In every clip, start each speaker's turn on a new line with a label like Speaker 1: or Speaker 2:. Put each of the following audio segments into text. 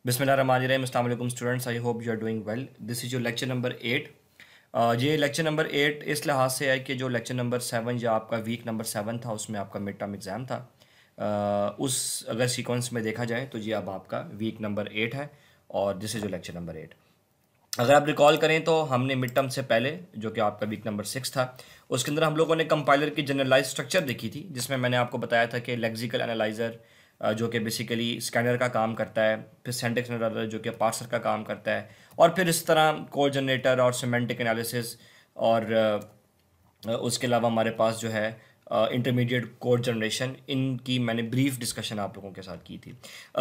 Speaker 1: बिस्मिल्लाहिर्रहमानिर्रहीम। अस्सलाम वालेकुम students, I hope you are doing well. This is your lecture number 8। ये लेक्चर नंबर 8 इस लिहाज से है कि जो लेक्चर नंबर 7 या आपका वीक नंबर 7 था, उसमें आपका मिड टर्म एग्ज़ाम था। उस अगर सीक्वेंस में देखा जाए तो ये अब आपका वीक नंबर 8 है और this is your lecture number 8। अगर आप रिकॉल करें तो हमने मिड टर्म से पहले, जो कि आपका वीक नंबर 6 था, उसके अंदर हम लोगों ने कंपाइलर की जनरलाइज स्ट्रक्चर देखी थी, जिसमें मैंने आपको बताया था कि लेक्सिकल एनालाइज़र जो कि बेसिकली स्कैनर का काम करता है, फिर सिंटैक्स एनालाइज़र जो कि पार्सर का काम करता है, और फिर इस तरह कोड जनरेटर और सिमेंटिक एनालिसिस, और उसके अलावा हमारे पास जो है इंटरमीडिएट कोड जनरेशन, इनकी मैंने ब्रीफ डिस्कशन आप लोगों के साथ की थी।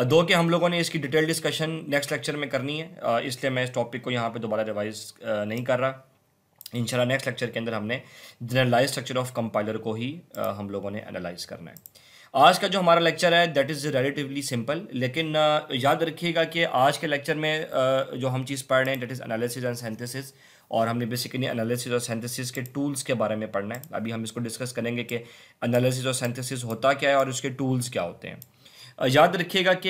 Speaker 1: दो कि हम लोगों ने इसकी डिटेल डिस्कशन नेक्स्ट लेक्चर में करनी है, इसलिए मैं इस टॉपिक को यहाँ पे दोबारा रिवाइज नहीं कर रहा। इंशाल्लाह नेक्स्ट लेक्चर के अंदर हमने जनरलाइज स्ट्रक्चर ऑफ कंपाइलर को ही हम लोगों ने एनालाइज करना है। आज का जो हमारा लेक्चर है दैट इज़ रिलेटिवली सिंपल, लेकिन याद रखिएगा कि आज के लेक्चर में जो हम चीज़ पढ़ रहे हैं that is analysis and synthesis, और हमने बेसिकली एनालिसिस और सिंथेसिस के टूल्स के बारे में पढ़ना है। अभी हम इसको डिस्कस करेंगे कि एनालिसिस और सिंथेसिस होता क्या है और उसके टूल्स क्या होते हैं। याद रखिएगा कि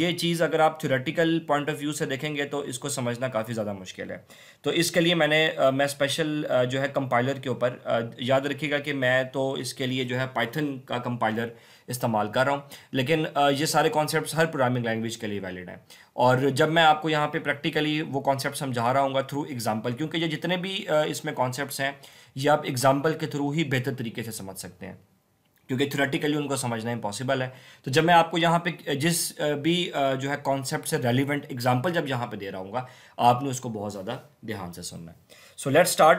Speaker 1: ये चीज़ अगर आप थ्योरेटिकल पॉइंट ऑफ व्यू से देखेंगे तो इसको समझना काफ़ी ज़्यादा मुश्किल है। तो इसके लिए मैं स्पेशल जो है कंपाइलर के ऊपर, याद रखिएगा कि मैं तो इसके लिए जो है पाइथन का कंपाइलर इस्तेमाल कर रहा हूँ, लेकिन ये सारे कॉन्सेप्ट्स हर प्रोग्रामिंग लैंग्वेज के लिए वैलिड हैं। और जब मैं आपको यहाँ पे प्रैक्टिकली वो कॉन्सेप्ट समझा रहा हूँ थ्रू एग्जांपल, क्योंकि ये जितने भी इसमें कॉन्सेप्ट्स हैं ये आप एग्जांपल के थ्रू ही बेहतर तरीके से समझ सकते हैं, क्योंकि थ्योरेटिकली उनको समझना इम्पॉसिबल है। तो जब मैं आपको यहाँ पे जिस भी जो है कॉन्सेप्ट से रेलिवेंट एग्जांपल जब यहाँ पे दे रहा हूँ, आपने उसको बहुत ज़्यादा ध्यान से सुनना है। So let's start.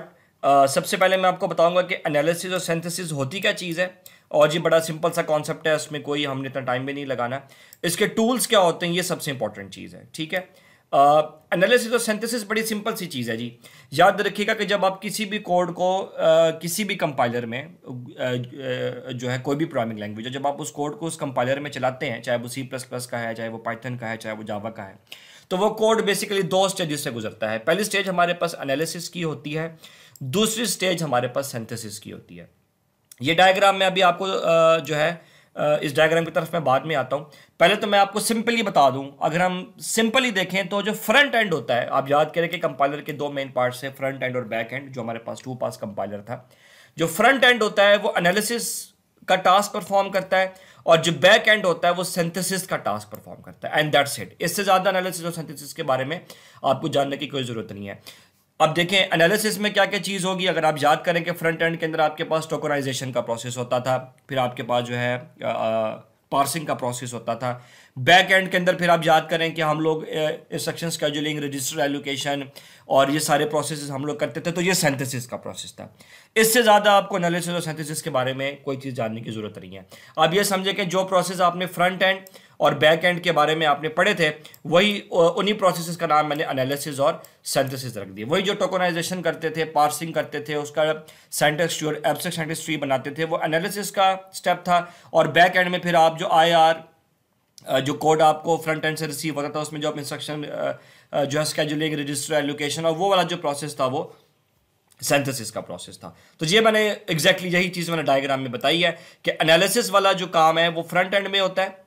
Speaker 1: सबसे पहले मैं आपको बताऊंगा कि एनालिसिस और सिंथेसिस होती क्या चीज़ है, और ये बड़ा सिंपल सा कॉन्सेप्ट है, उसमें कोई हमने इतना टाइम भी नहीं लगाना। इसके टूल्स क्या होते हैं, ये सबसे इंपॉर्टेंट चीज़ है, ठीक है। एनालिसिस और सिंथेसिस बड़ी सिंपल सी चीज़ है जी। याद रखिएगा कि जब आप किसी भी कोड को किसी भी कंपाइलर में जो है कोई भी प्रोग्रामिंग लैंग्वेज है, जब आप उस कोड को उस कंपाइलर में चलाते हैं, चाहे वो C++ का है, चाहे वो पाइथन का है, चाहे वो जावा का है, तो वो कोड बेसिकली दो स्टेजेस से गुजरता है। पहली स्टेज हमारे पास एनालिसिस की होती है, दूसरी स्टेज हमारे पास सिंथेसिस की होती है। ये डायग्राम में अभी आपको जो है इस डायग्राम की तरफ मैं बाद में आता हूँ। पहले तो मैं आपको सिंपली बता दूं, अगर हम सिंपली देखें तो जो फ्रंट एंड होता है, आप याद करें कि कंपाइलर के दो मेन पार्ट्स हैं, फ्रंट एंड और बैक एंड, जो हमारे पास 2 पास कंपाइलर था। जो फ्रंट एंड होता है वो एनालिसिस का टास्क परफॉर्म करता है, और जो बैक एंड होता है वो सिंथेसिस का टास्क परफॉर्म करता है, एंड दैट्स इट। इससे ज़्यादा एनालिसिस और सिंथेसिस के बारे में आपको जानने की कोई ज़रूरत नहीं है। अब देखें एनालिसिस में क्या क्या चीज़ होगी। अगर आप याद करें कि फ्रंट एंड के अंदर आपके पास टोकनाइजेशन का प्रोसेस होता था, फिर आपके पास जो है पार्सिंग का प्रोसेस होता था। बैक एंड के अंदर फिर आप याद करें कि हम लोग इंस्ट्रक्शन शेड्यूलिंग, रजिस्टर एलोकेशन और ये सारे प्रोसेस हम लोग करते थे, तो ये सिंथेसिस का प्रोसेस था। इससे ज़्यादा आपको एनालिसिस और सिंथेसिस के बारे में कोई चीज़ जानने की ज़रूरत नहीं है। आप ये समझे कि जो प्रोसेस आपने फ्रंट एंड और बैक एंड के बारे में आपने पढ़े थे, वही उन्हीं प्रोसेसेस का नाम मैंने एनालिसिस और सिंथेसिस रख दिया। वही जो टोकनाइजेशन करते थे, पार्सिंग करते थे, उसका सिंटैक्स ट्री और एब्स्ट्रैक्ट सिंटैक्स ट्री बनाते थे, वो एनालिसिस का स्टेप था। और बैक एंड में फिर आप जो IR जो कोड आपको फ्रंट एंड से रिसीव होता था, उसमें जो आप इंस्ट्रक्शन जो है स्केड्यूलिंग, रजिस्टर एलोकेशन, और वो वाला जो प्रोसेस था वो सिंथेसिस का प्रोसेस था। तो ये मैंने एग्जैक्टली यही चीज़ मैंने डायग्राम में बताई है कि एनालिसिस वाला जो काम है वो फ्रंट एंड में होता है,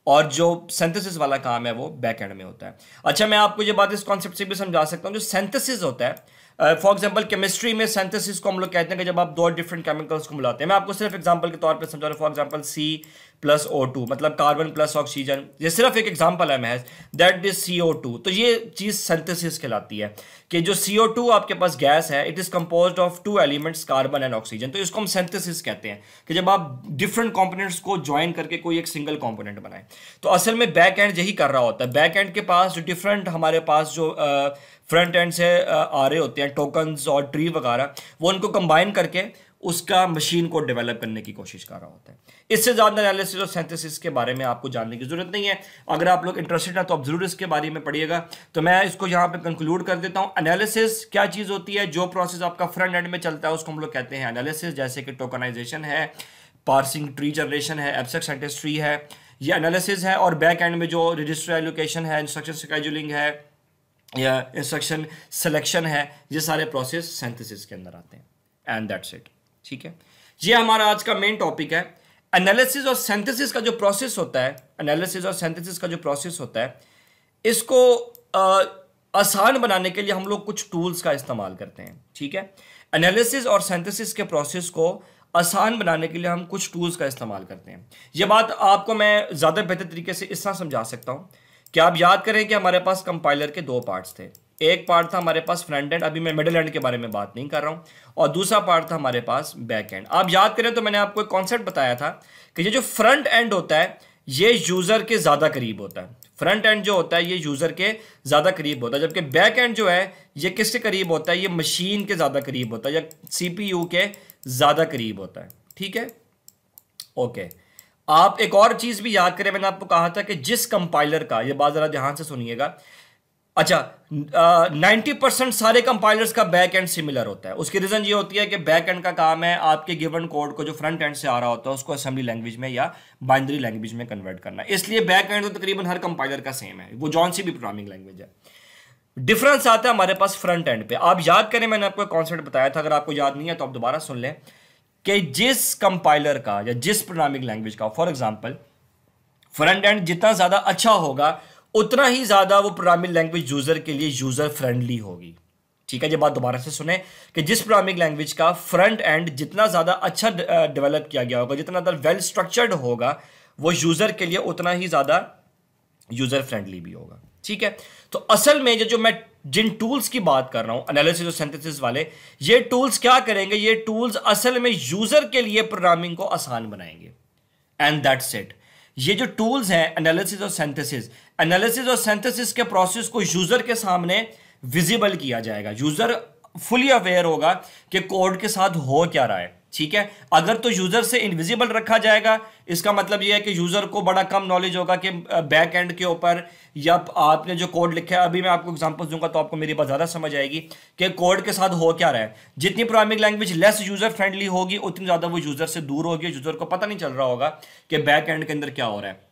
Speaker 1: और जो सिंथेसिस वाला काम है वो बैक एंड में होता है। अच्छा, मैं आपको ये बात इस कॉन्सेप्ट से भी समझा सकता हूँ। जो सिंथेसिस होता है, फॉर एग्जांपल केमिस्ट्री में सिंथेसिस को हम लोग कहते हैं कि जब आप दो डिफरेंट केमिकल्स को मिलाते हैं। मैं आपको सिर्फ एग्जांपल के तौर पे समझा रहा हूँ। फॉर एग्जांपल C+O2 मतलब कार्बन प्लस ऑक्सीजन, ये सिर्फ एक एग्जांपल है महज, दैट इज CO2। तो ये चीज़ सिंथेसिस कहलाती है कि जो CO2 आपके पास गैस है, it is composed of 2 elements, carbon and oxygen. तो इसको हम सिंथेसिस कहते हैं कि जब आप डिफरेंट कंपोनेंट्स को ज्वाइन करके कोई एक सिंगल कंपोनेंट बनाएं। तो असल में बैक एंड यही कर रहा होता है। बैक एंड के पास जो डिफरेंट हमारे पास जो फ्रंट एंड से आ रहे होते हैं टोकन्स और ट्री वगैरह, वो उनको कंबाइन करके उसका मशीन को डेवलप करने की कोशिश कर रहा होता है। इससे ज़्यादा एनालिसिस और सिंथेसिस के बारे में आपको जानने की ज़रूरत नहीं है। अगर आप लोग इंटरेस्टेड हैं तो आप ज़रूर इसके बारे में पढ़िएगा। तो मैं इसको यहाँ पे कंक्लूड कर देता हूँ। एनालिसिस क्या चीज़ होती है? जो प्रोसेस आपका फ्रंट एंड में चलता है उसको हम लोग कहते हैं एनालिसिस, जैसे कि टोकनाइजेशन है, पार्सिंग, ट्री जनरेशन है, एब्स्ट्रैक्ट सिंटैक्स ट्री है, ये एनालिसिस है। और बैक एंड में जो रजिस्टर एलोकेशन है, इंस्ट्रक्शन शेड्यूलिंग है या इंस्ट्रक्शन सिलेक्शन है, ये सारे प्रोसेस सिंथेसिस के अंदर आते हैं, एंड दैट्स इट। ठीक है, ये हमारा आज का मेन टॉपिक है। एनालिसिस और सिंथेसिस का जो प्रोसेस होता है, एनालिसिस और सिंथेसिस का जो प्रोसेस होता है, इसको आसान बनाने के लिए हम लोग कुछ टूल्स का इस्तेमाल करते हैं, ठीक है। एनालिसिस और सिंथेसिस के प्रोसेस को आसान बनाने के लिए हम कुछ टूल्स का इस्तेमाल करते हैं। ये बात आपको मैं ज़्यादा बेहतर तरीके से इस तरह समझा सकता हूँ कि आप याद करें कि हमारे पास कंपाइलर के दो पार्ट्स थे। एक पार्ट था हमारे पास फ्रंट एंड, अभी मैं मिडिल एंड के बारे में बात नहीं कर रहा हूँ, और दूसरा पार्ट था हमारे पास बैक एंड। आप याद करें तो मैंने आपको एक कॉन्सेप्ट बताया था कि ये जो फ्रंट एंड होता है ये यूज़र के ज़्यादा करीब होता है। फ्रंट एंड जो होता है ये यूज़र के ज़्यादा करीब होता है, जबकि बैक एंड जो है ये किसके करीब होता है, ये मशीन के ज़्यादा करीब होता है या CPU के ज़्यादा करीब होता है, ठीक है। ओके, आप एक और चीज़ भी याद करें, मैंने आपको कहा था कि जिस कंपाइलर का, ये बात ज़रा ध्यान से सुनिएगा, अच्छा 90% सारे कंपाइलर्स का बैक एंड सिमिलर होता है। उसकी रीज़न ये होती है कि बैक एंड का काम है आपके गिवन कोड को जो फ्रंट एंड से आ रहा होता है उसको असेंबली लैंग्वेज में या बाइनरी लैंग्वेज में कन्वर्ट करना है। इसलिए बैक एंड तो तकरीबन हर कंपाइलर का सेम है, वो जौन सी भी प्रोग्रामिंग लैंग्वेज है। डिफरेंस आता है हमारे पास फ्रंट एंड पे। आप याद करें मैंने आपको कॉन्सेप्ट बताया था, अगर आपको याद नहीं है तो आप दोबारा सुन लें कि जिस कंपाइलर का या जिस प्रोग्रामिंग लैंग्वेज का फॉर एग्जांपल फ्रंट एंड जितना ज़्यादा अच्छा होगा उतना ही ज़्यादा वो प्रोग्रामिंग लैंग्वेज यूज़र के लिए यूज़र फ्रेंडली होगी, ठीक है। ये बात दोबारा से सुने कि जिस प्रोग्रामिंग लैंग्वेज का फ्रंट एंड जितना ज़्यादा अच्छा डेवलप किया गया होगा, जितना ज़्यादा वेल स्ट्रक्चर्ड होगा, वो यूज़र के लिए उतना ही ज़्यादा यूज़र फ्रेंडली भी होगा, ठीक है। तो असल में जो मैं जिन टूल्स की बात कर रहा हूं एनालिसिस और सिंथेसिस वाले, ये टूल्स क्या करेंगे, ये टूल्स असल में यूज़र के लिए प्रोग्रामिंग को आसान बनाएंगे, एंड दैट्स इट। ये जो टूल्स हैं एनालिसिस और सिंथेसिस के प्रोसेस को यूज़र के सामने विजिबल किया जाएगा। यूज़र फुली अवेयर होगा कि कोड के साथ हो क्या रहा है, ठीक है। अगर तो यूज़र से इनविजिबल रखा जाएगा, इसका मतलब यह है कि यूज़र को बड़ा कम नॉलेज होगा कि बैक एंड के ऊपर या आपने जो कोड लिखा है। अभी मैं आपको एग्जांपल दूंगा तो आपको मेरी बात ज़्यादा समझ आएगी कि कोड के साथ हो क्या रहा है। जितनी programming language less user friendly होगी उतनी ज़्यादा वो यूज़र से दूर होगी, यूज़र को पता नहीं चल रहा होगा कि बैक एंड के अंदर क्या हो रहा है,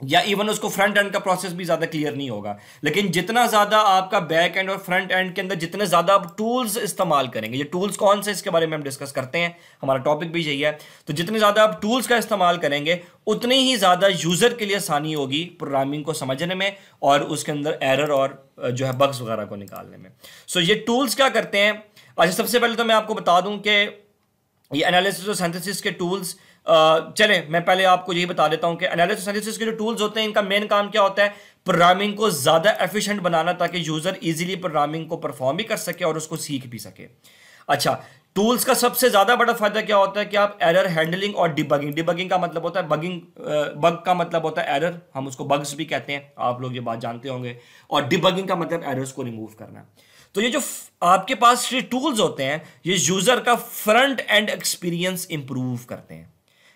Speaker 1: या इवन उसको फ्रंट एंड का प्रोसेस भी ज़्यादा क्लियर नहीं होगा। लेकिन जितना ज़्यादा आपका बैक एंड और फ्रंट एंड के अंदर जितने ज़्यादा आप टूल्स इस्तेमाल करेंगे, ये टूल्स कौन से इसके बारे में हम डिस्कस करते हैं, हमारा टॉपिक भी यही है। तो जितने ज़्यादा आप टूल्स का इस्तेमाल करेंगे उतनी ही ज़्यादा यूज़र के लिए आसानी होगी प्रोग्रामिंग को समझने में और उसके अंदर एरर और जो है बग्स वगैरह को निकालने में। सो ये टूल्स क्या करते हैं। अच्छा, सबसे पहले तो मैं आपको बता दूं कि ये एनालिसिस और सिंथेसिस के टूल्स, चले मैं पहले आपको यही बता देता हूं कि एनालिसिस सिंथेसिस के जो टूल्स होते हैं इनका मेन काम क्या होता है, प्रोग्रामिंग को ज़्यादा एफिशिएंट बनाना ताकि यूज़र इजीली प्रोग्रामिंग को परफॉर्म भी कर सके और उसको सीख भी सके। अच्छा, टूल्स का सबसे ज़्यादा बड़ा फायदा क्या होता है कि आप एरर हैंडलिंग और डिबगिंग का मतलब होता है बग का मतलब होता है एरर, हम उसको बग्स भी कहते हैं, आप लोग ये बात जानते होंगे, और डिबगिंग का मतलब एरर्स को रिमूव करना। तो ये जो आपके पास ये टूल्स होते हैं ये यूज़र का फ्रंट एंड एक्सपीरियंस इंप्रूव करते हैं।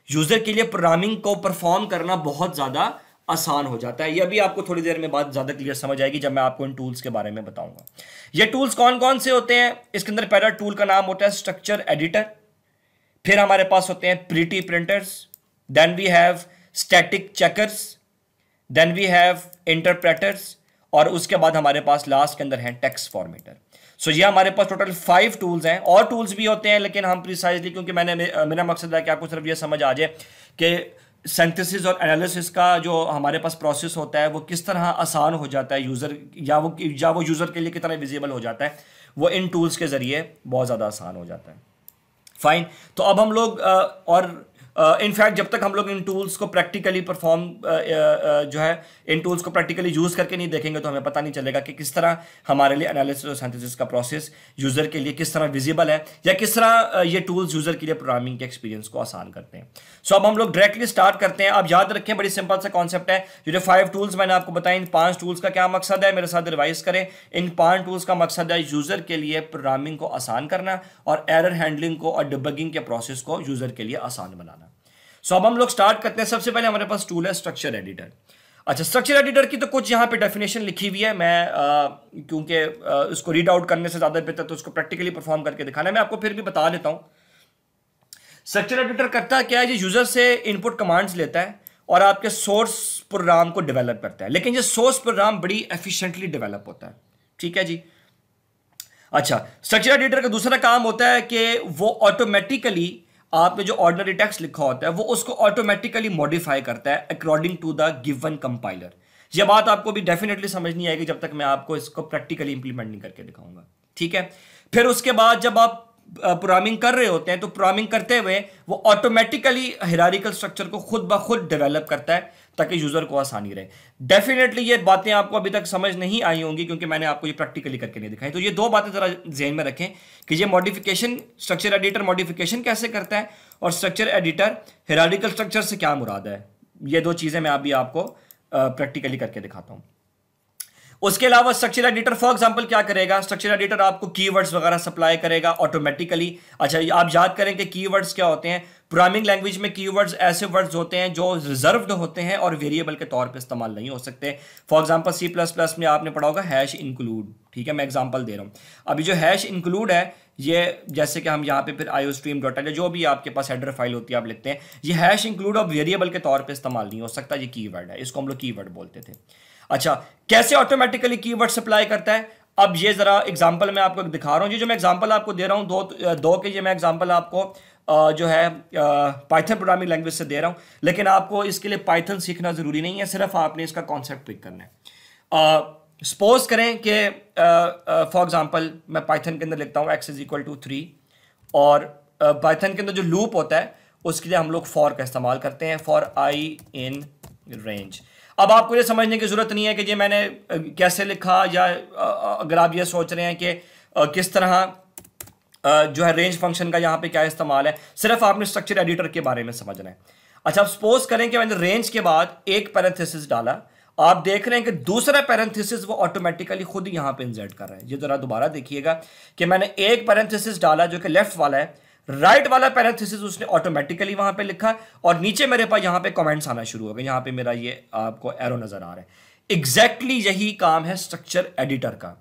Speaker 1: यूज़र के लिए प्रोग्रामिंग को परफॉर्म करना बहुत ज़्यादा आसान हो जाता है। ये भी आपको थोड़ी देर में बात ज़्यादा क्लियर समझ आएगी जब मैं आपको इन टूल्स के बारे में बताऊंगा। ये टूल्स कौन कौन से होते हैं, इसके अंदर पहला टूल का नाम होता है स्ट्रक्चर एडिटर, फिर हमारे पास होते हैं pretty printers, then we have static checkers, then we have interpreters, और उसके बाद हमारे पास लास्ट के अंदर है टेक्स्ट फॉर्मेटर। सो ये हमारे पास टोटल 5 टूल्स हैं, और टूल्स भी होते हैं लेकिन हम प्रिसाइजली, क्योंकि मेरा मकसद है कि आपको सिर्फ ये समझ आ जाए कि सिंथेसिस और एनालिसिस का जो हमारे पास प्रोसेस होता है वो किस तरह आसान हो जाता है यूज़र, या वो यूज़र के लिए कितना विजिबल हो जाता है, वो इन टूल्स के ज़रिए बहुत ज़्यादा आसान हो जाता है। फाइन, तो अब हम लोग और इनफैक्ट जब तक हम लोग इन टूल्स को प्रैक्टिकली परफॉर्म जो है इन टूल्स को प्रैक्टिकली यूज़ करके नहीं देखेंगे तो हमें पता नहीं चलेगा कि किस तरह हमारे लिए एनालिसिस और सिंथेसिस का प्रोसेस यूज़र के लिए किस तरह विजिबल है, या किस तरह ये टूल्स यूज़र के लिए प्रोग्रामिंग के एक्सपीरियंस को आसान करते हैं। सो अब हम लोग डायरेक्टली स्टार्ट करते हैं। आप याद रखें, बड़ी सिंपल सा कॉन्सेप्ट है। ये जो 5 टूल्स मैंने आपको बताए, इन 5 टूल्स का क्या मकसद है, मेरे साथ रिवाइज करें। इन 5 टूल्स का मकसद है यूज़र के लिए प्रोग्रामिंग को आसान करना और एरर हैंडलिंग को और डिबगिंग के प्रोसेस को यूज़र के लिए आसान बनाना। सो अब हम लोग स्टार्ट करते हैं। सबसे पहले हमारे पास टूल है स्ट्रक्चर एडिटर। अच्छा, स्ट्रक्चर एडिटर की तो कुछ यहाँ पे डेफिनेशन लिखी हुई है, मैं क्योंकि उसको रीड आउट करने से ज़्यादा बेहतर तो उसको प्रैक्टिकली परफॉर्म करके दिखाना है, मैं आपको फिर भी बता देता हूँ। स्ट्रक्चर एडिटर करता क्या है, ये यूज़र से इनपुट कमांड्स लेता है और आपके सोर्स प्रोग्राम को डेवलप करता है, लेकिन ये सोर्स प्रोग्राम बड़ी एफिशिएंटली डेवलप होता है, ठीक है जी। अच्छा, स्ट्रक्चर एडिटर का दूसरा काम होता है कि वो ऑटोमेटिकली आपने जो ऑर्डिनरी टेक्स्ट लिखा होता है वो उसको ऑटोमेटिकली मॉडिफाई करता है according to the given compiler. ये बात आपको भी डेफिनेटली समझ नहीं आएगी जब तक मैं आपको इसको प्रैक्टिकली इंप्लीमेंट नहीं करके दिखाऊंगा, ठीक है। फिर उसके बाद जब आप प्रोग्रामिंग कर रहे होते हैं तो प्रोग्रामिंग करते हुए वो ऑटोमेटिकली हायरार्किकल स्ट्रक्चर को खुद ब खुद डेवलप करता है ताकि यूजर को आसानी रहे। डेफिनेटली ये बातें आपको अभी तक समझ नहीं आई होंगी क्योंकि मैंने आपको ये प्रैक्टिकली करके नहीं दिखाई। तो ये दो बातें जरा ज़हन में रखें कि ये मॉडिफिकेशन, स्ट्रक्चर एडिटर मॉडिफिकेशन कैसे करता है और स्ट्रक्चर एडिटर हायरार्किकल स्ट्रक्चर से क्या मुराद है। ये दो चीज़ें मैं अभी आपको प्रैक्टिकली करके दिखाता हूँ। उसके अलावा स्ट्रक्चर एडिटर फॉर एग्जांपल क्या करेगा, स्ट्रक्चर एडिटर आपको कीवर्ड्स वगैरह सप्लाई करेगा ऑटोमेटिकली। अच्छा, आप याद करें कि कीवर्ड्स क्या होते हैं। प्रोग्रामिंग लैंग्वेज में कीवर्ड्स ऐसे वर्ड्स होते हैं जो रिजर्व्ड होते हैं और वेरिएबल के तौर पे इस्तेमाल नहीं हो सकते। फॉर एग्जांपल C++ में आपने पढ़ा होगा हैश इंक्लूड, ठीक है, मैं एग्जांपल दे रहा हूँ। अभी जो हैश इंक्लूड है ये, जैसे कि हम यहाँ पे फिर iostream.l जो भी आपके पास हेडर फाइल होती है आप लिखते हैं, ये हैश इंक्लूड अब वेरिएबल के तौर पे इस्तेमाल नहीं हो सकता, ये कीवर्ड है, इसको हम लोग कीवर्ड बोलते थे। अच्छा, कैसे ऑटोमेटिकली कीवर्ड सप्लाई करता है, अब ये जरा एग्जांपल मैं आपको दिखा रहा हूँ। ये जो मैं एग्जांपल आपको दे रहा हूँ दो के ये मैं एग्जांपल आपको जो है पाइथन प्रोग्रामिंग लैंग्वेज से दे रहा हूँ, लेकिन आपको इसके लिए पाइथन सीखना जरूरी नहीं है, सिर्फ आपने इसका कॉन्सेप्ट पिक करना है। सपोज करें कि फॉर एग्जांपल मैं पाइथन के अंदर लिखता हूँ x = 3 और पाइथन के अंदर जो लूप होता है उसके लिए हम लोग फॉर का इस्तेमाल करते हैं, फॉर i in range। अब आपको ये समझने की जरूरत नहीं है कि ये मैंने कैसे लिखा, या अगर आप ये सोच रहे हैं कि किस तरह जो है रेंज फंक्शन का यहाँ पे क्या इस्तेमाल है, सिर्फ आपने स्ट्रक्चर एडिटर के बारे में समझना है। अच्छा, अब सपोज करें कि मैंने रेंज के बाद एक पैरेंथेसिस डाला, आप देख रहे हैं कि दूसरा पैरेंथेसिस वो ऑटोमेटिकली खुद यहाँ पे इंसर्ट कर रहा है। ये जरा दोबारा देखिएगा कि मैंने एक पैरेंथेसिस डाला जो कि लेफ्ट वाला है, राइट वाला पैरेंथेसिस उसने ऑटोमेटिकली वहां पे लिखा और नीचे मेरे पास यहां पे कमेंट्स आना शुरू हो गए। यहां पे मेरा ये आपको एरो नजर आ रहा है। एग्जैक्टली यही काम है स्ट्रक्चर एडिटर का।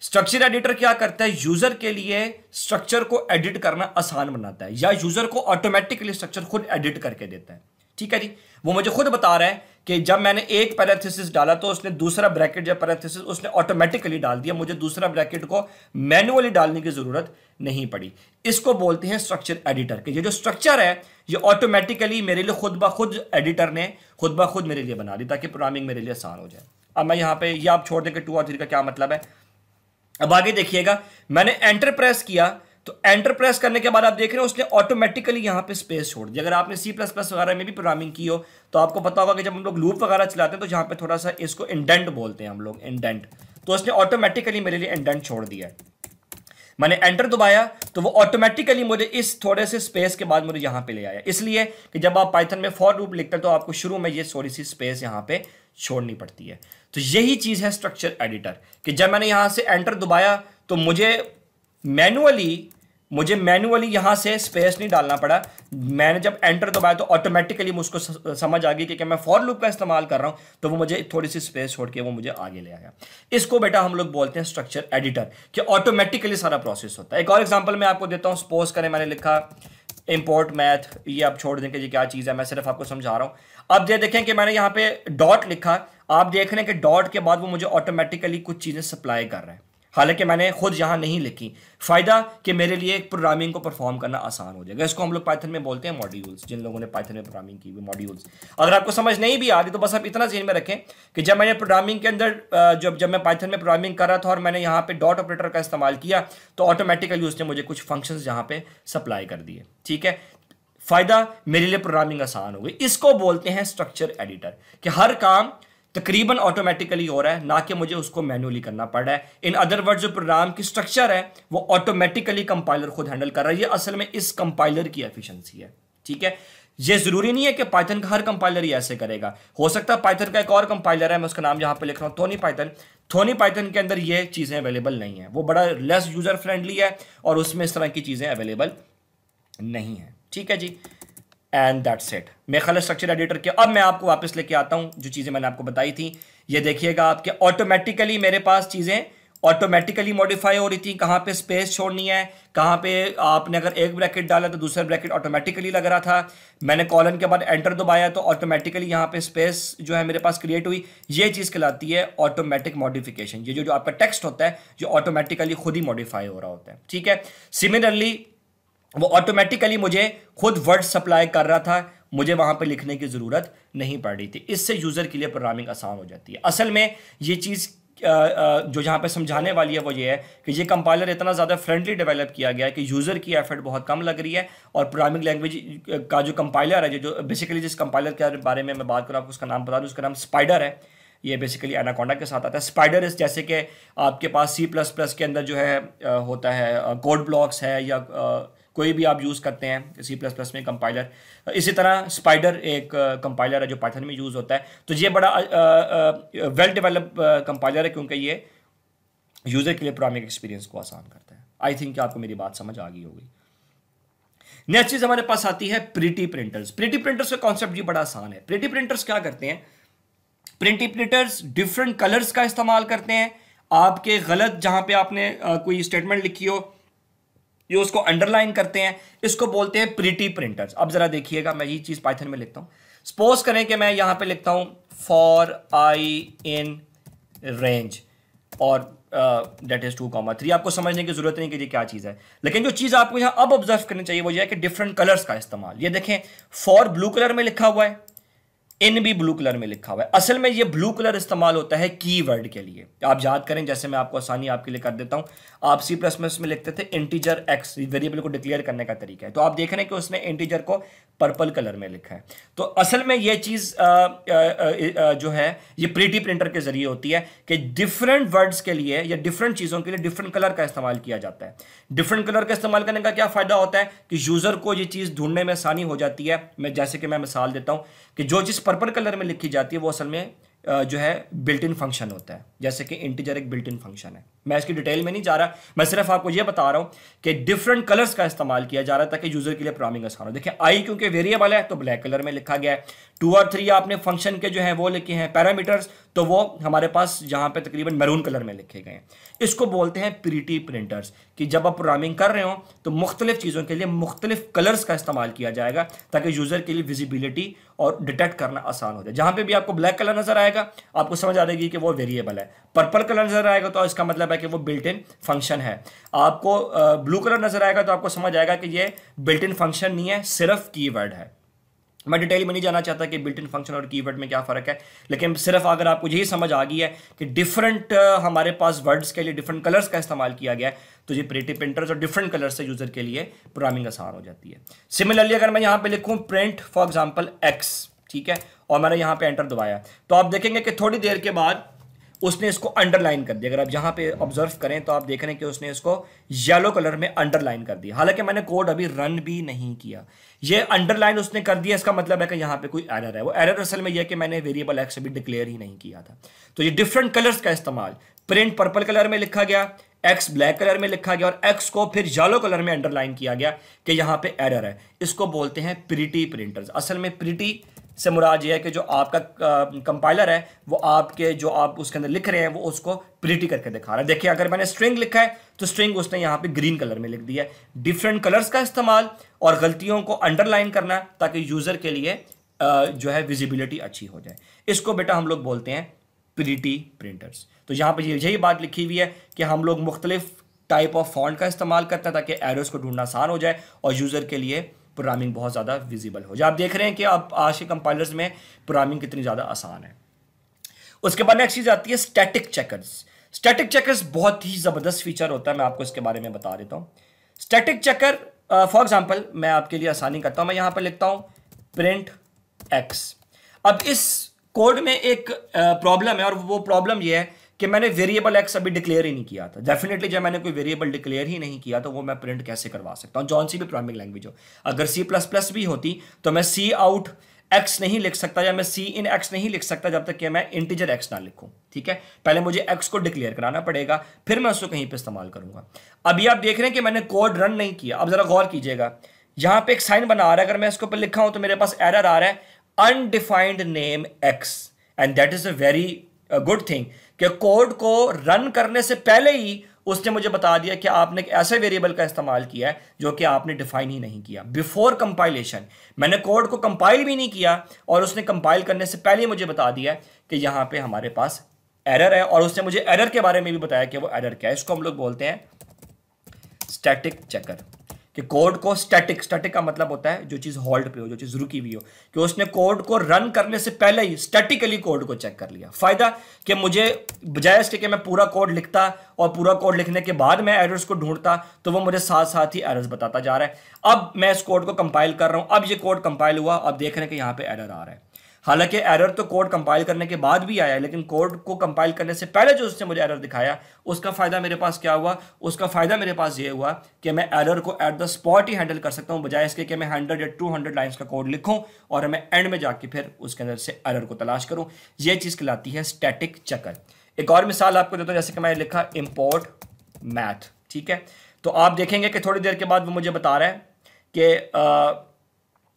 Speaker 1: स्ट्रक्चर एडिटर क्या करता है, यूजर के लिए स्ट्रक्चर को एडिट करना आसान बनाता है, या यूजर को ऑटोमेटिकली स्ट्रक्चर खुद एडिट करके देता है। ठीक है जी, वो मुझे खुद बता रहा है कि जब मैंने एक पैरेंथेसिस डाला तो उसने दूसरा ब्रैकेट या पैरेंथेसिस उसने ऑटोमेटिकली डाल दिया, मुझे दूसरा ब्रैकेट को मैन्युअली डालने की जरूरत नहीं पड़ी। इसको बोलते हैं स्ट्रक्चर एडिटर के। ये जो स्ट्रक्चर है ये ऑटोमेटिकली मेरे लिए खुद ब खुद एडिटर ने खुद ब खुद मेरे लिए बना दी ताकि प्रोग्रामिंग मेरे लिए आसान हो जाए। अब मैं यहाँ पे ये आप छोड़ दें कि 2 और 3 का क्या मतलब है। अब आगे देखिएगा, मैंने एंटर प्रेस किया तो एंटर प्रेस करने के बाद आप देख रहे हो उसने ऑटोमेटिकली यहाँ पे स्पेस छोड़ दी। अगर आपने C++ वगैरह में भी प्रोग्रामिंग की हो तो आपको पता होगा कि जब हम लोग लूप वगैरह चलाते हैं तो जहाँ पे थोड़ा सा इसको इंडेंट बोलते हैं हम लोग, इंडेंट, तो उसने ऑटोमेटिकली मेरे लिए इंडेंट छोड़ दिया है। मैंने एंटर दबाया तो वो ऑटोमेटिकली मुझे इस थोड़े से स्पेस के बाद मुझे यहाँ पे ले आया, इसलिए कि जब आप पाइथन में फॉर लूप लिखते हैं तो आपको शुरू में ये थोड़ी सी स्पेस यहाँ पे छोड़नी पड़ती है। तो यही चीज है स्ट्रक्चर एडिटर कि जब मैंने यहाँ से एंटर दबाया तो मुझे मैन्युअली यहां से स्पेस नहीं डालना पड़ा। मैंने जब एंटर दबाया तो ऑटोमेटिकली मुझको समझ आ गई कि मैं फॉर लूप का इस्तेमाल कर रहा हूं, तो वो मुझे थोड़ी सी स्पेस छोड़ के वो मुझे आगे ले आया। इसको बेटा हम लोग बोलते हैं स्ट्रक्चर एडिटर कि ऑटोमेटिकली सारा प्रोसेस होता है। एक और एग्जांपल मैं आपको देता हूं। सपोज करें मैंने लिखा इंपोर्ट मैथ, ये आप छोड़ दें कि ये क्या चीज़ है, मैं सिर्फ आपको समझा रहा हूं। अब ये देखें कि मैंने यहाँ पे डॉट लिखा, आप देख रहे हैं कि डॉट के बाद वो मुझे ऑटोमेटिकली कुछ चीज़ें सप्लाई कर रहा है, हालांकि मैंने खुद यहां नहीं लिखी। फायदा कि मेरे लिए प्रोग्रामिंग को परफॉर्म करना आसान हो जाएगा। इसको हम लोग पाइथन में बोलते हैं मॉड्यूल्स। जिन लोगों ने पाइथन में प्रोग्रामिंग की हुई मॉड्यूल्स। अगर आपको समझ नहीं भी आ रही तो बस आप इतना ज़हन में रखें कि जब मैंने प्रोग्रामिंग के अंदर जब मैं पाइथन में प्रोग्रामिंग कर रहा था और मैंने यहाँ पे डॉट ऑपरेटर का इस्तेमाल किया तो ऑटोमेटिकली उसने मुझे कुछ फंक्शंस यहाँ पे सप्लाई कर दिए। ठीक है, फायदा मेरे लिए प्रोग्रामिंग आसान हो गई। इसको बोलते हैं स्ट्रक्चर एडिटर कि हर काम तकरीबन ऑटोमेटिकली हो रहा है, ना कि मुझे उसको मैन्युअली करना पड़ रहा है। इन अदर वर्ड जो प्रोग्राम की स्ट्रक्चर है वो ऑटोमेटिकली कंपाइलर खुद हैंडल कर रहा है। ये असल में इस कंपाइलर की एफिशिएंसी है। ठीक है, ये जरूरी नहीं है कि पाइथन का हर कंपाइलर ही ऐसे करेगा। हो सकता है पाइथन का एक और कंपाइलर है, मैं उसका नाम यहाँ पे लिख रहा हूँ थोनी पाइथन। थोनी पाइथन के अंदर ये चीज़ें अवेलेबल नहीं है, वो बड़ा लेस यूजर फ्रेंडली है और उसमें इस तरह की चीज़ें अवेलेबल नहीं है। ठीक है जी, एंड दैट्स इट। मेरे ख्याल स्ट्रक्चर एडिटर के अब मैं आपको वापस लेके आता हूं जो चीज़ें मैंने आपको बताई थी। ये देखिएगा आपके ऑटोमेटिकली मेरे पास चीज़ें ऑटोमेटिकली मॉडिफाई हो रही थी। कहाँ पे स्पेस छोड़नी है, कहाँ पे आपने अगर एक ब्रैकेट डाला तो दूसरा ब्रैकेट ऑटोमेटिकली लग रहा था। मैंने कॉलन के बाद एंटर दबाया तो ऑटोमेटिकली यहाँ पे स्पेस जो है मेरे पास क्रिएट हुई। ये चीज़ कहलाती है ऑटोमेटिक मॉडिफिकेशन। ये जो आपका टेक्स्ट होता है जो ऑटोमेटिकली खुद ही मॉडिफाई हो रहा होता है। ठीक है, सिमिलरली वो ऑटोमेटिकली मुझे खुद वर्ड सप्लाई कर रहा था मुझे वहाँ पे लिखने की ज़रूरत नहीं पड़ रही थी। इससे यूज़र के लिए प्रोग्रामिंग आसान हो जाती है। असल में ये चीज़ जो जहाँ पे समझाने वाली है वो ये है कि ये कंपाइलर इतना ज़्यादा फ्रेंडली डेवलप किया गया है कि यूज़र की एफर्ट बहुत कम लग रही है, और प्रोग्रामिंग लैंग्वेज का जो कंपाइलर है, जो बेसिकली जिस कंपाइलर के बारे में मैं बात करूँ, आपको उसका नाम बता दूँ, उसका नाम स्पाइडर है। ये बेसिकली एनाकोंडा के साथ आता है। स्पाइडर इस जैसे कि आपके पास C++ के अंदर जो है होता है कोड ब्लॉक्स है, या कोई भी आप यूज़ करते हैं C++ में कंपाइलर, इसी तरह स्पाइडर एक कंपाइलर है जो पाइथन में यूज़ होता है। तो ये बड़ा वेल डेवलप कंपाइलर है, क्योंकि ये यूज़र के लिए प्रोग्रामिंग एक्सपीरियंस को आसान करता है। आई थिंक आपको मेरी बात समझ आ गई होगी। नेक्स्ट चीज़ हमारे पास आती है प्रिटी प्रिंटर्स। प्रिटी प्रिंटर्स का कॉन्सेप्ट भी बड़ा आसान है। प्रिटी प्रिंटर्स क्या करते हैं? प्रिंटी प्रिंटर्स डिफरेंट कलर्स का इस्तेमाल करते हैं। आपके गलत जहां पे आपने कोई स्टेटमेंट लिखी हो, ये उसको अंडरलाइन करते हैं। इसको बोलते हैं प्रिटी प्रिंटर्स। अब जरा देखिएगा, मैं ये चीज पाइथन में लिखता हूं। सपोज करें कि मैं यहां पे लिखता हूं फॉर आई इन रेंज और डेट इज 2,3। आपको समझने की जरूरत नहीं कि ये क्या चीज है, लेकिन जो चीज आपको यहां अब ऑब्जर्व करनी चाहिए वो ये है कि डिफरेंट कलर्स का इस्तेमाल। ये देखें, फॉर ब्लू कलर में लिखा हुआ है, इन भी ब्लू कलर में लिखा हुआ है। असल में ये ब्लू कलर इस्तेमाल होता है कीवर्ड के लिए। आप याद करें, जैसे मैं आपको आसानी आपके लिए कर देता हूं, आप C++ में लिखते थे इंटीजर x, वेरिएबल को डिक्लेयर करने का तरीका है। तो आप देख रहे हैं कि उसने इंटीजर को पर्पल कलर में लिखा है। तो असल में ये चीज जो है ये प्रिटी प्रिंटर के जरिए होती है कि डिफरेंट वर्ड्स के लिए या डिफरेंट चीजों के लिए डिफरेंट कलर का इस्तेमाल किया जाता है। डिफरेंट कलर का इस्तेमाल करने का क्या फायदा होता है कि यूजर को ये चीज ढूंढने में आसानी हो जाती है। मैं जैसे कि मैं मिसाल देता हूं कि जो चीज पर्पल कलर में लिखी जाती है वो असल में जो है बिल्ट इन फंक्शन होता है। जैसे कि इंटीजर एक बिल्ट इन फंक्शन है। मैं इसकी डिटेल में नहीं जा रहा, मैं सिर्फ आपको यह बता रहा हूं कि डिफरेंट कलर्स का इस्तेमाल किया जा रहा है ताकि यूजर के लिए प्रोग्रामिंग आसान हो। देखिए, आई क्योंकि वेरिएबल है तो ब्लैक कलर में लिखा गया है। 2 और 3 आपने फंक्शन के जो है वो लिखे हैं पैरामीटर्स, तो वो हमारे पास जहां पे तकरीबन मैरून कलर में लिखे गए हैं। इसको बोलते हैं प्रिटी प्रिंटर्स, कि जब आप प्रोग्रामिंग कर रहे हो तो मुख्तलिफ चीज़ों के लिए मुख्तलिफ कलर्स का इस्तेमाल किया जाएगा ताकि यूज़र के लिए विजिबिलिटी और डिटेक्ट करना आसान हो जाए। जहां पे भी आपको ब्लैक कलर नजर आएगा आपको समझ आ जाएगी कि वो वेरिएबल है। पर्पल कलर नजर आएगा तो इसका मतलब है कि वो बिल्ट इन फंक्शन है। आपको ब्लू कलर नजर आएगा तो आपको समझ आएगा कि ये बिल्ट इन फंक्शन नहीं है, सिर्फ कीवर्ड है। मैं डिटेल में नहीं जाना चाहता कि बिल्ट इन फंक्शन और कीवर्ड में क्या फ़र्क है, लेकिन सिर्फ अगर आपको यही समझ आ गई है कि डिफरेंट हमारे पास वर्ड्स के लिए डिफरेंट कलर्स का इस्तेमाल किया गया है, तो ये प्रिटी प्रिंटर्स और डिफरेंट कलर से यूज़र के लिए प्रोग्रामिंग आसान हो जाती है। सिमिलरली अगर मैं यहाँ पे लिखूँ प्रिंट फॉर एग्जाम्पल एक्स, ठीक है, और मैंने यहाँ पे एंटर दबाया, तो आप देखेंगे कि थोड़ी देर के बाद उसने इसको अंडरलाइन कर दिया। अगर आप यहाँ पे ऑब्जर्व करें तो आप देख रहे हैं कि उसने इसको येलो कलर में अंडरलाइन कर दिया। हालांकि मैंने कोड अभी रन भी नहीं किया, ये अंडरलाइन उसने कर दिया। इसका मतलब है कि यहाँ पे कोई एरर है। वो एरर असल में यह कि मैंने वेरिएबल एक्स अभी डिक्लेयर ही नहीं किया था। तो ये डिफरेंट कलर्स का इस्तेमाल, प्रिंट पर्पल कलर में लिखा गया, एक्स ब्लैक कलर में लिखा गया और एक्स को फिर येलो कलर में अंडरलाइन किया गया कि यहाँ पे एरर है। इसको बोलते हैं प्रिटी प्रिंटर्स। असल में प्रिटी से मुराद ये है कि जो आपका कंपाइलर है वो आपके जो आप उसके अंदर लिख रहे हैं वो उसको प्रिटी करके दिखा रहा है। देखिए, अगर मैंने स्ट्रिंग लिखा है तो स्ट्रिंग उसने यहाँ पे ग्रीन कलर में लिख दिया है। डिफरेंट कलर्स का इस्तेमाल और गलतियों को अंडरलाइन करना ताकि यूजर के लिए जो है विजिबिलिटी अच्छी हो जाए, इसको बेटा हम लोग बोलते हैं प्रिटी प्रिंटर्स। तो यहाँ पे यही बात लिखी हुई है कि हम लोग मुख्तलिफ टाइप ऑफ फॉन्ट का इस्तेमाल करते हैं ताकि एरर्स को ढूंढना आसान हो जाए और यूजर के लिए प्रोग्रामिंग बहुत ज़्यादा विजिबल हो जाए। आप देख रहे हैं कि आप आज के कंपाइलर्स में प्रोग्रामिंग कितनी ज़्यादा आसान है। उसके बाद नेक्स्ट चीज़ आती है स्टैटिक चेकर्स। स्टैटिक चेकर्स बहुत ही ज़बरदस्त फीचर होता है, मैं आपको इसके बारे में बता देता हूँ। स्टैटिक चेकर फॉर एग्जांपल मैं आपके लिए आसानी करता हूँ, मैं यहाँ पर लिखता हूँ प्रिंट एक्स। अब इस कोड में एक प्रॉब्लम है और वो प्रॉब्लम ये है कि मैंने वेरिएबल एक्स अभी डिक्लेयर ही नहीं किया था। डेफिनेटली जब मैंने कोई वेरिएबल डिक्लेयर ही नहीं किया तो वो मैं प्रिंट कैसे करवा सकता हूँ, जौन सी भी प्रोग्रामिंग लैंग्वेज हो। अगर C++ भी होती तो मैं सी आउट एक्स नहीं लिख सकता या मैं सी इन एक्स नहीं लिख सकता जब तक कि मैं इंटीजर एक्स ना लिखूं। ठीक है, पहले मुझे एक्स को डिक्लेयर कराना पड़ेगा, फिर मैं उसको कहीं पे इस्तेमाल करूंगा। अभी आप देख रहे हैं कि मैंने कोड रन नहीं किया। अब जरा गौर कीजिएगा, यहां पे एक साइन बना आ रहा है, अगर मैं इसके ऊपर लिखा हूं तो मेरे पास एरर आ रहा है undefined name x, and that is a very good thing कि कोड को रन करने से पहले ही उसने मुझे बता दिया कि आपने एक ऐसे वेरिएबल का इस्तेमाल किया है जो कि आपने डिफाइन ही नहीं किया। बिफोर कंपाइलेशन मैंने कोड को कंपाइल भी नहीं किया और उसने कंपाइल करने से पहले ही मुझे बता दिया कि यहां पे हमारे पास एरर है, और उसने मुझे एरर के बारे में भी बताया कि वो एरर क्या है। इसको हम लोग बोलते हैं स्टैटिक चेकर। कि कोड को स्टैटिक का मतलब होता है जो चीज़ होल्ड पे हो, जो चीज़ रुकी हुई हो, कि उसने कोड को रन करने से पहले ही स्टैटिकली कोड को चेक कर लिया। फायदा कि मुझे बजाय इसके कि मैं पूरा कोड लिखता और पूरा कोड लिखने के बाद मैं एरर्स को ढूंढता, तो वो मुझे साथ साथ ही एरर्स बताता जा रहा है। अब मैं इस कोड को कंपाइल कर रहा हूं, अब ये कोड कंपाइल हुआ, अब देख रहे हैं कि यहां पे एरर आ रहा है। हालांकि एरर तो कोड कंपाइल करने के बाद भी आया है, लेकिन कोड को कंपाइल करने से पहले जो उसने मुझे एरर दिखाया, उसका फायदा मेरे पास क्या हुआ? उसका फायदा मेरे पास ये हुआ कि मैं एरर को at the spot he handle कर सकता हूं, बजाय इसके कि मैं 100 या 200 लाइंस का कोड लिखूं और मैं एंड में जाके फिर उसके अंदर से एरर को तलाश करूं। यह चीज कहलाती है स्टैटिक चेकर। एक और मिसाल आपको देता हूं, जैसे कि मैंने लिखा इंपोर्ट मैथ, ठीक है, तो आप देखेंगे कि थोड़ी देर के बाद वो मुझे बता रहा है कि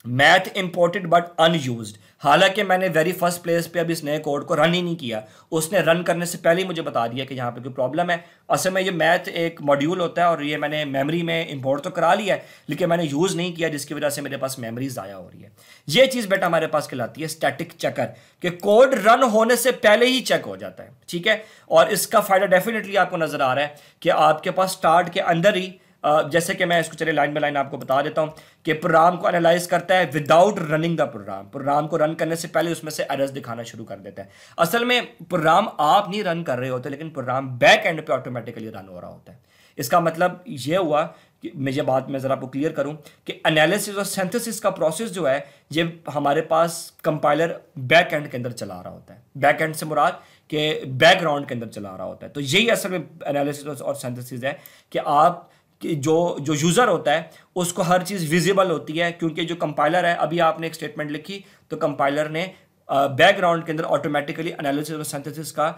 Speaker 1: मैथ इंपोर्टेड बट अनयूज्ड। हालांकि मैंने वेरी फर्स्ट प्लेस पे अभी इस नए कोड को रन ही नहीं किया, उसने रन करने से पहले ही मुझे बता दिया कि यहाँ पे कोई प्रॉब्लम है। असल में ये मैथ एक मॉड्यूल होता है और ये मैंने मेमोरी में इंपोर्ट तो करा लिया है, लेकिन मैंने यूज़ नहीं किया, जिसकी वजह से मेरे पास मेमोरी ज़ाया हो रही है। ये चीज़ बेटा हमारे पास कहलाती है स्टैटिक चेकर, कि कोड रन होने से पहले ही चेक हो जाता है, ठीक है। और इसका फ़ायदा डेफिनेटली आपको नज़र आ रहा है कि आपके पास स्टार्ट के अंदर ही जैसे कि मैं इसको चलिए लाइन बाय लाइन आपको बता देता हूं कि प्रोग्राम को एनालाइज करता है विदाउट रनिंग द प्रोग्राम को रन करने से पहले उसमें से एरर्स दिखाना शुरू कर देता है। असल में प्रोग्राम आप नहीं रन कर रहे होते, लेकिन प्रोग्राम बैक एंड पे ऑटोमेटिकली रन हो रहा होता है। इसका मतलब ये हुआ कि मैं ये बात मैं ज़रा आपको क्लियर करूं कि एनालिसिस और सिंथेसिस का प्रोसेस जो है ये हमारे पास कंपाइलर बैक एंड के अंदर चला रहा होता है। बैक एंड से मुराद कि बैकग्राउंड के अंदर चला रहा होता है। तो यही असल में एनालिसिस और सिंथेसिस है कि आप कि जो यूज़र होता है उसको हर चीज़ विजिबल होती है, क्योंकि जो कंपाइलर है, अभी आपने एक स्टेटमेंट लिखी तो कंपाइलर ने बैकग्राउंड के अंदर ऑटोमेटिकली एनालिसिस और सिंथेसिस का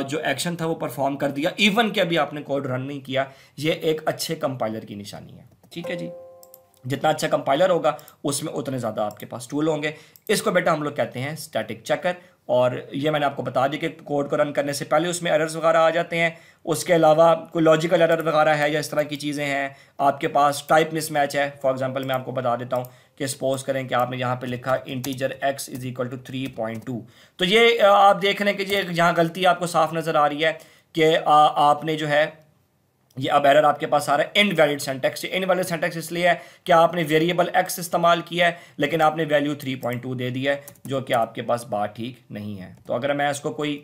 Speaker 1: जो एक्शन था वो परफॉर्म कर दिया, इवन कि अभी आपने कोड रन नहीं किया। ये एक अच्छे कंपाइलर की निशानी है, ठीक है जी। जितना अच्छा कंपाइलर होगा उसमें उतने ज़्यादा आपके पास टूल होंगे। इसको बेटा हम लोग कहते हैं स्टैटिक चेकर। और ये मैंने आपको बता दिया कि कोड को रन करने से पहले उसमें एरर्स वगैरह आ जाते हैं। उसके अलावा कोई लॉजिकल एरर वगैरह है या इस तरह की चीज़ें हैं, आपके पास टाइप मिसमैच है। फॉर एग्जांपल मैं आपको बता देता हूँ कि सपोज करें कि आपने यहाँ पे लिखा integer x is equal to 3.2, तो ये आप देख रहे हैं कि ये यहाँ गलती आपको साफ नज़र आ रही है कि आपने जो है ये अब एरर आपके पास आ रहा है इनवैलिड सिंटैक्स। इनवैलिड सिंटैक्स इसलिए है कि आपने वेरिएबल x इस्तेमाल किया है, लेकिन आपने वैल्यू 3.2 दे दी है, जो कि आपके पास बात ठीक नहीं है। तो अगर मैं इसको कोई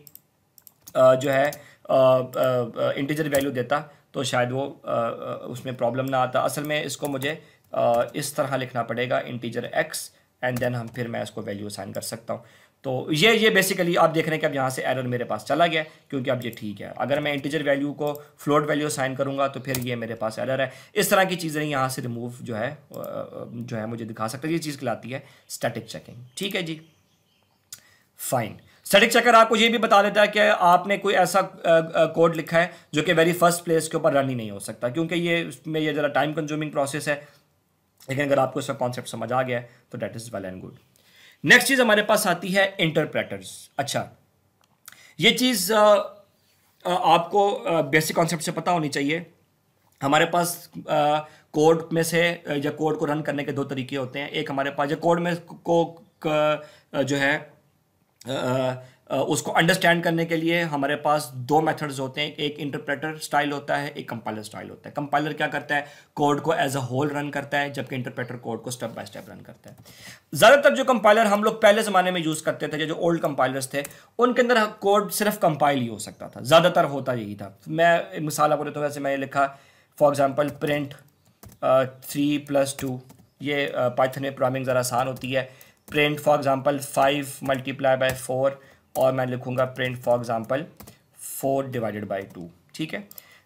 Speaker 1: जो है इंटीजर वैल्यू देता तो शायद वो उसमें प्रॉब्लम ना आता। असल में इसको मुझे इस तरह लिखना पड़ेगा इंटीजर x एंड देन हम फिर मैं इसको वैल्यू असाइन कर सकता हूँ। तो ये बेसिकली आप देख रहे हैं कि अब यहाँ से एरर मेरे पास चला गया, क्योंकि अब ये ठीक है। अगर मैं इंटीजर वैल्यू को फ्लोट वैल्यू असाइन करूँगा तो फिर ये मेरे पास एरर है। इस तरह की चीज़ें यहाँ से रिमूव जो है मुझे दिखा सकता है। ये चीज़ कहलाती है स्टैटिक चेकिंग, ठीक है जी, फाइन। स्टैटिक चेकर आपको ये भी बता देता है कि आपने कोई ऐसा कोड लिखा है जो कि वेरी फर्स्ट प्लेस के ऊपर रन ही नहीं हो सकता, क्योंकि ये ज़रा टाइम कंज्यूमिंग प्रोसेस है। लेकिन अगर आपको इसका कॉन्सेप्ट समझ आ गया है तो that is well and good. Next चीज़ हमारे पास आती है इंटरप्रेटर्स। अच्छा, ये चीज़ आपको बेसिक कॉन्सेप्ट से पता होनी चाहिए। हमारे पास कोड में से या कोड को रन करने के दो तरीके होते हैं। एक हमारे पास जो कोड में जो है उसको अंडरस्टैंड करने के लिए हमारे पास दो मेथड्स होते हैं। एक इंटरप्रेटर स्टाइल होता है, एक कंपाइलर स्टाइल होता है। कंपाइलर क्या करता है, कोड को एज अ होल रन करता है, जबकि इंटरप्रेटर कोड को स्टेप बाय स्टेप रन करता है। ज़्यादातर जो कंपाइलर हम लोग पहले ज़माने में यूज़ करते थे, जो ओल्ड कंपाइलर्स थे, उनके अंदर कोड सिर्फ कंपाइल ही हो सकता था, ज़्यादातर होता यही था। मैं एक मिसाल आपको देता हूँ। वैसे मैंने लिखा फॉर एग्जाम्पल प्रिंट 3+2, ये पाइथन में प्रोग्रामिंग ज़रा आसान होती है। प्रिंट फॉर एग्जाम्पल 5 × 4, और मैं लिखूंगा प्रिंट फॉर एग्जाम्पल 4/2, ठीक है।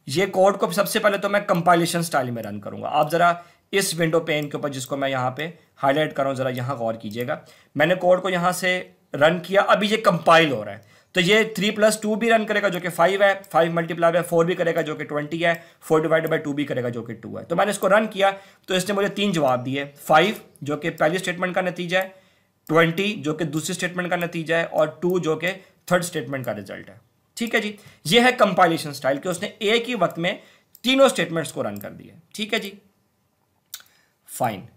Speaker 1: ये कोड को सबसे पहले तो मैं कंपाइलेशन स्टाइल में रन करूंगा। आप ज़रा इस विंडो पेन के ऊपर, जिसको मैं यहाँ पे हाईलाइट कर रहा हूँ, ज़रा यहाँ गौर कीजिएगा। मैंने कोड को यहाँ से रन किया, अभी ये कंपाइल हो रहा है। तो ये 3+2 भी रन करेगा जो कि 5 है, 5 × 4 भी करेगा जो कि 20 है, 4/2 भी करेगा जो कि 2 है। तो मैंने इसको रन किया तो इसने मुझे 3 जवाब दिए, 5 जो कि पहली स्टेटमेंट का नतीजा है, 20 जो कि दूसरी स्टेटमेंट का नतीजा है, और 2 जो कि थर्ड स्टेटमेंट का रिजल्ट है, ठीक है जी। ये है कंपाइलेशन स्टाइल कि उसने एक ही वक्त में तीनों स्टेटमेंट्स को रन कर दिए, ठीक है जी, फाइन।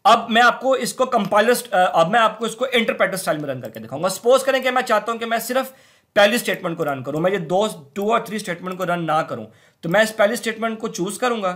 Speaker 1: अब मैं आपको इसको अब मैं आपको इसको इंटरप्रेटर स्टाइल में रन करके दिखाऊंगा। सपोज करें कि मैं चाहता हूं कि मैं सिर्फ पहली स्टेटमेंट को रन करूं, मैं ये 2 और 3 स्टेटमेंट को रन ना करूं, तो मैं इस पहली स्टेटमेंट को चूज करूंगा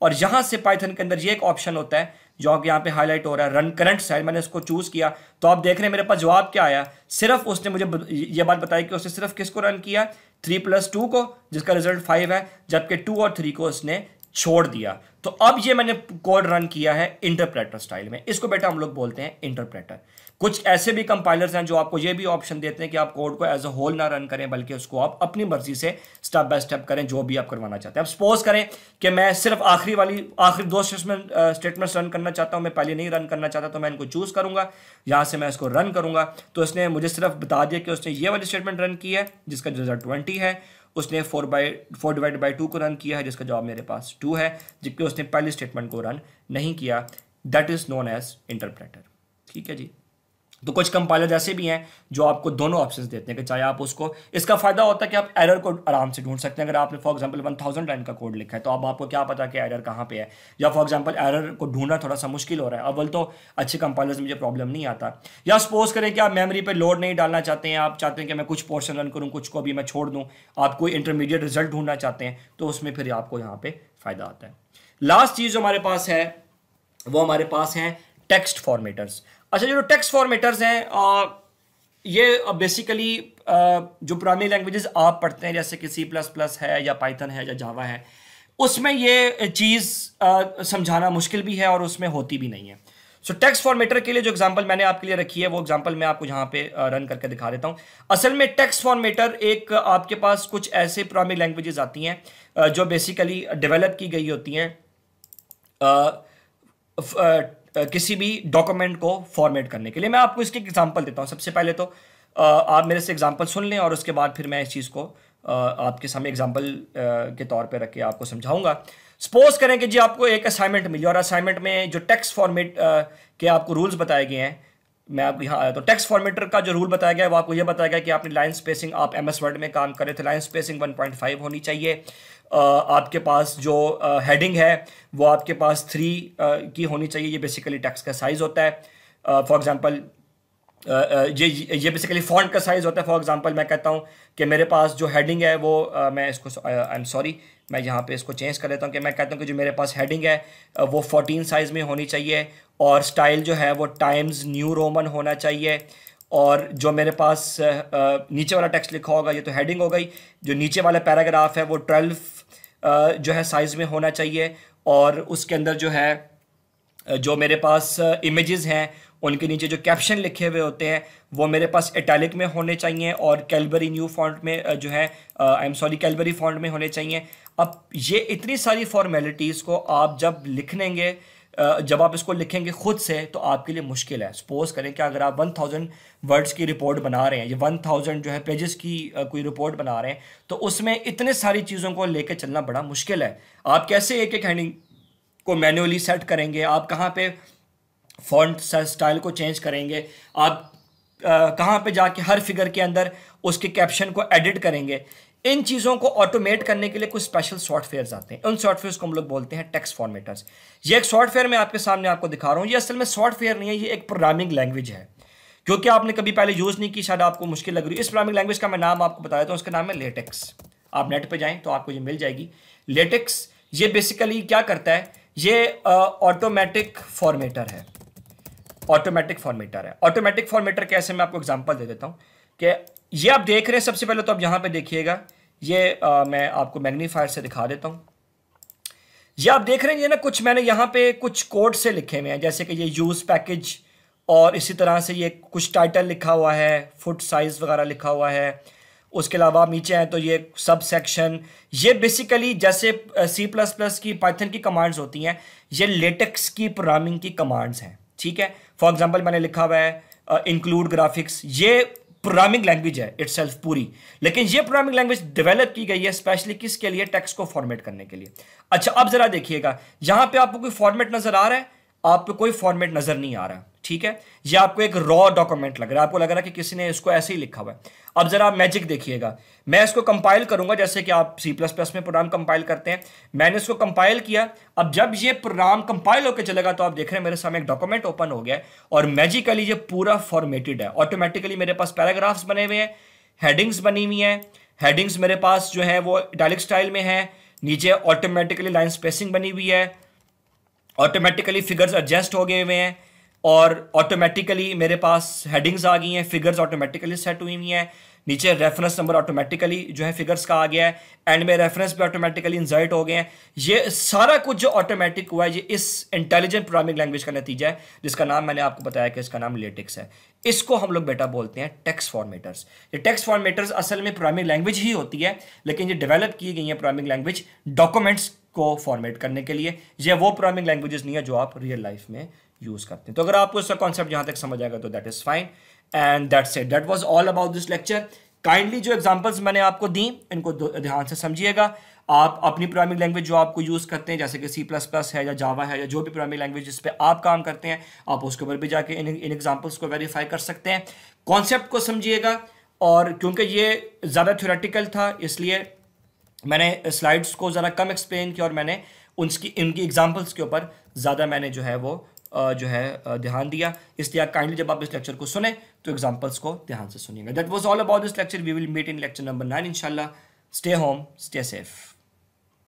Speaker 1: और यहाँ से पाइथन के अंदर ये एक ऑप्शन होता है जो आप यहाँ पे हाईलाइट हो रहा है, रन करंट स्टाइल। मैंने इसको चूज किया तो आप देख रहे हैं मेरे पास जवाब क्या आया। सिर्फ उसने मुझे ये बात बताई कि उसने सिर्फ किसको रन किया, 3+2 को, जिसका रिजल्ट 5 है, जबकि 2 और 3 को उसने छोड़ दिया। तो अब ये मैंने कोड रन किया है इंटरप्रेटर स्टाइल में। इसको बेटा हम लोग बोलते हैं इंटरप्रेटर। कुछ ऐसे भी कंपाइलर्स हैं जो आपको ये भी ऑप्शन देते हैं कि आप कोड को एज अ होल ना रन करें, बल्कि उसको आप अपनी मर्जी से स्टेप बाय स्टेप करें जो भी आप करवाना चाहते हैं। अब सपोज करें कि मैं सिर्फ आखिरी 2 स्टेटमेंट्स रन करना चाहता हूं, मैं पहले नहीं रन करना चाहता, तो मैं इनको चूज करूंगा, यहां से मैं इसको रन करूंगा। तो उसने मुझे सिर्फ बता दिया कि उसने ये वाली स्टेटमेंट रन की है जिसका रिजल्ट 20 है, उसने 4/2 को रन किया है जिसका जवाब मेरे पास 2 है, जबकि उसने पहली स्टेटमेंट को रन नहीं किया। That is known as interpreter. ठीक है जी। तो कुछ कंपाइलर ऐसे भी हैं जो आपको दोनों ऑप्शंस देते हैं कि चाहे आप उसको, इसका फायदा होता है कि आप एरर को आराम से ढूंढ सकते हैं। अगर आपने फॉर एग्जांपल 1000 लाइन का कोड लिखा है तो अब आपको क्या पता कि एरर कहाँ पे है, या फॉर एग्जांपल एरर को ढूंढना थोड़ा सा मुश्किल हो रहा है, अव्वल तो अच्छे कंपाइलर्स में मुझे प्रॉब्लम नहीं आता। या सपोज करें कि आप मेमोरी पे लोड नहीं डालना चाहते हैं, आप चाहते हैं कि मैं कुछ पोर्शन रन करूँ, कुछ को भी मैं छोड़ दूँ, आप कोई इंटरमीडिएट रिजल्ट ढूंढना चाहते हैं, तो उसमें फिर आपको यहाँ पे फायदा आता है। लास्ट चीज़ जो हमारे पास है वो हमारे पास है टेक्स्ट फॉर्मेटर्स। अच्छा, जो टेक्स्ट फॉर्मेटर्स हैं ये बेसिकली जो पुरानी लैंग्वेजेस आप पढ़ते हैं जैसे कि C++ है या पाइथन है या जावा है, उसमें ये चीज़ समझाना मुश्किल भी है और उसमें होती भी नहीं है। सो टेक्स्ट फॉर्मेटर के लिए जो एग्जांपल मैंने आपके लिए रखी है वो एग्जांपल मैं आपको यहाँ पे रन करके दिखा देता हूँ। असल में टेक्स्ट फॉर्मेटर एक आपके पास कुछ ऐसे पुरानी लैंग्वेजेस आती हैं जो बेसिकली डेवलप की गई होती हैं किसी भी डॉक्यूमेंट को फॉर्मेट करने के लिए। मैं आपको इसकी एग्जांपल देता हूँ। सबसे पहले तो आप मेरे से एग्जांपल सुन लें और उसके बाद फिर मैं इस चीज़ को आपके सामने एग्जांपल के तौर पे रख के आपको समझाऊंगा। सपोज करें कि जी आपको एक असाइनमेंट मिली और असाइनमेंट में जो टेक्स्ट फॉर्मेट के आपको रूल्स बताए गए हैं, मैं आपको यहाँ आया तो टेक्स्ट फॉर्मेटर का जो रूल बताया गया है वो आपको ये बताया गया कि आपने लाइन स्पेसिंग, आप MS वर्ड में काम कर रहे थे, लाइन स्पेसिंग 1.5 होनी चाहिए। आपके पास जो हेडिंग है वो आपके पास 3 की होनी चाहिए। ये बेसिकली टेक्स्ट का साइज होता है। फॉर एग्जांपल ये बेसिकली फॉन्ट का साइज होता है। फॉर एग्जांपल मैं कहता हूँ कि मेरे पास जो हेडिंग है वो मैं इसको आई एम सॉरी मैं यहाँ पे इसको चेंज कर लेता हूँ कि मैं कहता हूँ कि जो मेरे पास हेडिंग है वो 14 साइज में होनी चाहिए और स्टाइल जो है वो टाइम्स न्यू रोमन होना चाहिए। और जो मेरे पास नीचे वाला टेक्स्ट लिखा होगा, ये तो हेडिंग हो गई, जो नीचे वाला पैराग्राफ है वो 12 जो है साइज़ में होना चाहिए। और उसके अंदर जो है जो मेरे पास इमेजेस हैं उनके नीचे जो कैप्शन लिखे हुए होते हैं वो मेरे पास इटैलिक में होने चाहिए और कैलबरी न्यू फॉन्ट में जो है आई एम सॉरी कैलबरी फॉन्ट में होने चाहिए। अब ये इतनी सारी फॉर्मेलिटीज़ को आप जब लिखेंगे, जब आप इसको लिखेंगे खुद से तो आपके लिए मुश्किल है। सपोज करें कि अगर आप 1000 वर्ड्स की रिपोर्ट बना रहे हैं, ये 1000 जो है पेजेस की कोई रिपोर्ट बना रहे हैं, तो उसमें इतने सारी चीज़ों को लेकर चलना बड़ा मुश्किल है। आप कैसे एक एक हेडिंग को मैन्युअली सेट करेंगे, आप कहाँ पे फॉन्ट स्टाइल को चेंज करेंगे, आप कहाँ पे जाके हर फिगर के अंदर उसके कैप्शन को एडिट करेंगे। इन चीज़ों को ऑटोमेट करने के लिए कुछ स्पेशल सॉफ्टवेयर्स आते हैं। उन सॉफ्टवेयर्स को हम लोग बोलते हैं टेक्स्ट फॉर्मेटर्स। ये एक सॉफ्टवेयर मैं आपके सामने आपको दिखा रहा हूँ। ये असल में सॉफ्टवेयर नहीं है, ये एक प्रोग्रामिंग लैंग्वेज है। क्योंकि आपने कभी पहले यूज़ नहीं की, शायद आपको मुश्किल लग रही है। इस प्रोग्रामिंग लैंग्वेज का मैं नाम आपको बता देता हूँ। उसका नाम है लेटेक्स। आप नेट पर जाएँ तो आपको ये मिल जाएगी। लेटेक्स ये बेसिकली क्या करता है, ये ऑटोमेटिक फॉर्मेटर है। ऑटोमेटिक फॉर्मेटर है। ऑटोमेटिक फॉर्मेटर कैसे, मैं आपको एग्जांपल दे देता हूँ कि ये आप देख रहे हैं। सबसे पहले तो आप यहाँ पे देखिएगा, ये मैं आपको मैग्नीफायर से दिखा देता हूँ। ये आप देख रहे हैं, ये ना कुछ मैंने यहाँ पे कुछ कोड से लिखे हुए हैं, जैसे कि ये यूज़ पैकेज और इसी तरह से ये कुछ टाइटल लिखा हुआ है, फुट साइज वगैरह लिखा हुआ है। उसके अलावा आप नीचे हैं तो ये सब सेक्शन, ये बेसिकली जैसे C++ की पाइथन की कमांड्स होती हैं, ये लेटेक्स की प्रोग्रामिंग की कमांड्स हैं। ठीक है, फॉर एग्जांपल मैंने लिखा हुआ है इंक्लूड ग्राफिक्स। ये प्रोग्रामिंग लैंग्वेज है इटसेल्फ पूरी, लेकिन ये प्रोग्रामिंग लैंग्वेज डेवलप की गई है स्पेशली किसके लिए, टेक्स्ट को फॉर्मेट करने के लिए। अच्छा, अब जरा देखिएगा, यहां पे आपको कोई फॉर्मेट नजर आ रहा है, आपको कोई फॉर्मेट नजर नहीं आ रहा। ठीक है, ये आपको एक रॉ डॉक्यूमेंट लग रहा है, आपको लग रहा है कि किसी ने इसको ऐसे ही लिखा हुआ है। अब जरा आप मैजिक देखिएगा, मैं इसको कंपाइल करूंगा जैसे कि आप C++ में प्रोग्राम कंपाइल करते हैं। मैंने इसको कंपाइल किया। अब जब ये प्रोग्राम कंपाइल होकर चलेगा तो आप देख रहे हैं मेरे सामने एक डॉक्यूमेंट ओपन हो गया और मैजिकली ये पूरा फॉर्मेटेड है। ऑटोमेटिकली मेरे पास पैराग्राफ्स बने हुए हैं, हेडिंग्स बनी हुई हैं। हेडिंग्स मेरे पास जो है वो इटैलिक स्टाइल में है, नीचे ऑटोमेटिकली लाइन स्पेसिंग बनी हुई है, ऑटोमेटिकली फिगर्स एडजस्ट हो गए हुए हैं, और ऑटोमेटिकली मेरे पास हेडिंग्स आ गई हैं, फिगर्स ऑटोमेटिकली सेट हुई हुई हैं, नीचे रेफरेंस नंबर ऑटोमेटिकली जो है फिगर्स का आ गया है, एंड में रेफरेंस भी ऑटोमेटिकली इंसर्ट हो गए हैं। ये सारा कुछ जो ऑटोमेटिक हुआ है ये इस इंटेलिजेंट प्रोग्रामिंग लैंग्वेज का नतीजा है, जिसका नाम मैंने आपको बताया कि इसका नाम लेटेक्स है। इसको हम लोग बेटा बोलते हैं टेक्स्ट फॉर्मेटर्स। ये टेक्स्ट फॉर्मेटर्स असल में प्रोग्रामिंग लैंग्वेज ही होती है, लेकिन ये डेवलप की गई है प्रोग्रामिंग लैंग्वेज डॉक्यूमेंट्स को फॉर्मेट करने के लिए। ये वो प्रोग्रामिंग लैंग्वेजेस नहीं है जो आप रियल लाइफ में यूज करते हैं। तो अगर आपको इसका कॉन्सेप्ट यहां तक समझ आएगा तो that is fine, and that's it, that was all about this lecture. Kindly जो एग्जांपल्स मैंने आपको दी इनको ध्यान से समझिएगा। आप अपनी प्रोग्रामिंग लैंग्वेज जो आपको यूज करते हैं, जैसे कि C++ है या जावा है या जो भी प्रोग्रामिंग लैंग्वेज जिस पे आप काम करते हैं, आप उसके ऊपर भी जाके इन एग्जांपल्स को वेरीफाई कर सकते हैं। कॉन्सेप्ट को समझिएगा, और क्योंकि ये ज़्यादा थ्योरेटिकल था इसलिए मैंने स्लाइड्स को ज़रा कम एक्सप्लेन किया, और मैंने इनकी एग्जांपल्स के ऊपर ज़्यादा मैंने जो है वो ध्यान दिया। इसलिए आप काइंडली जब आप इस लेक्चर को सुने तो एग्जांपल्स को ध्यान से सुनिएगा। That was all about this lecture. We will meet in lecture number 9 इंशाल्लाह। Stay home, stay safe.